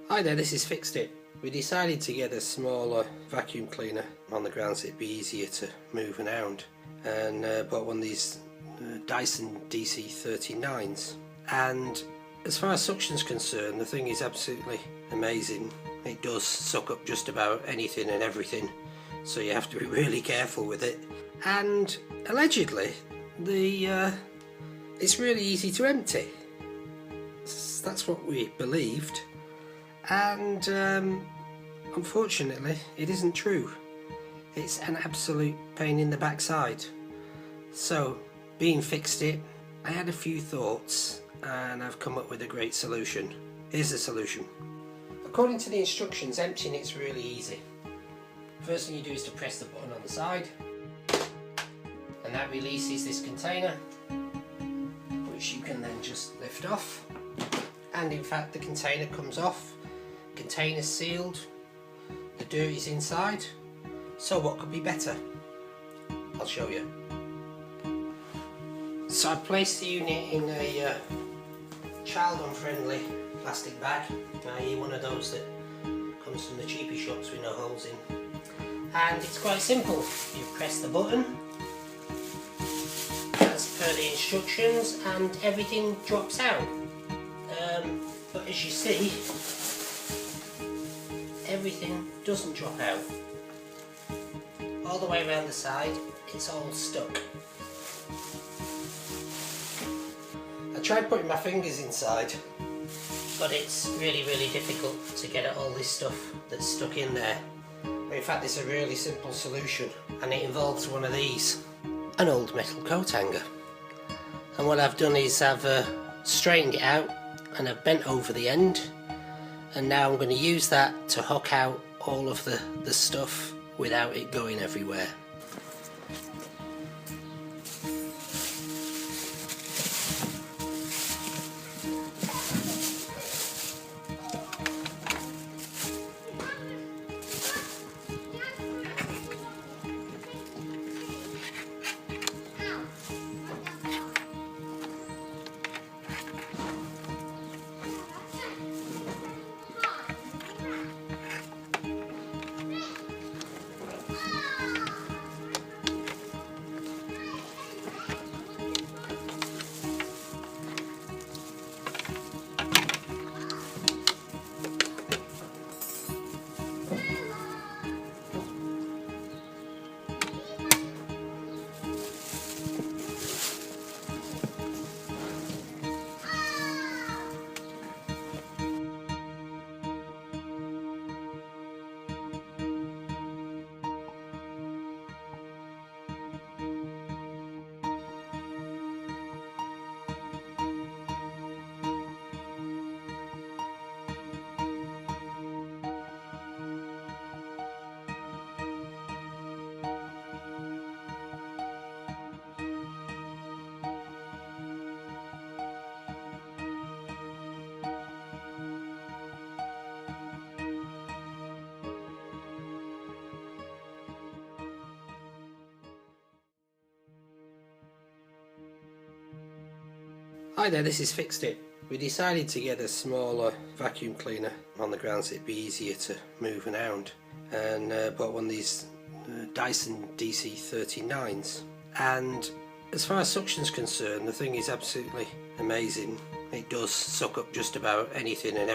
Hi there, this is Fixed It. We decided to get a smaller vacuum cleaner on the grounds it'd be easier to move around, and bought one of these Dyson DC39s. And as far as suction's concerned, the thing is absolutely amazing. It does suck up just about anything and everything, so you have to be really careful with it. And allegedly, it's really easy to empty. That's what we believed. And unfortunately it isn't true. It's an absolute pain in the backside. So, being Fixed It, I had a few thoughts and I've come up with a great solution. Here's the solution. According to the instructions, emptying it's really easy. First thing you do is to press the button on the side, and that releases this container, which you can then just lift off. And in fact the container comes off. Container's sealed, the dirt is inside, so what could be better? I'll show you. So I placed the unit in a child unfriendly plastic bag, i.e. one of those that comes from the cheapy shops with no holes in. And it's quite simple. You press the button as per the instructions and everything drops out. But as you see, everything doesn't drop out. All the way around the side, it's all stuck. I tried putting my fingers inside, but it's really difficult to get at all this stuff that's stuck in there. But in fact, it's a really simple solution, and it involves one of these, an old metal coat hanger. And what I've done is I've straightened it out and I've bent over the end, and now I'm going to use that to hook out all of the stuff without it going everywhere. Hi there, this is Fixed It. We decided to get a smaller vacuum cleaner on the grounds it'd be easier to move around, and bought one of these Dyson DC39s. And as far as suction's concerned, the thing is absolutely amazing. It does suck up just about anything and everything.